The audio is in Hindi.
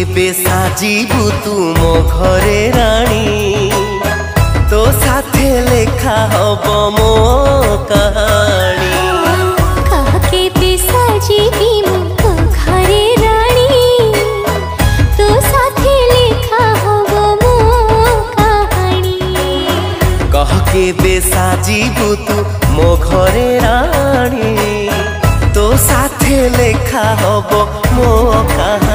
केबे साजिबु तू मो घरे रानी तो साथे लेखा हब मो कहानी। कह केबे साजिबी मो घरे रानी तो साथे लेखा हब मो कहानी। कह केबे साजिबु तू मो घरे रानी तो साथे लेखा हब मो कहानी।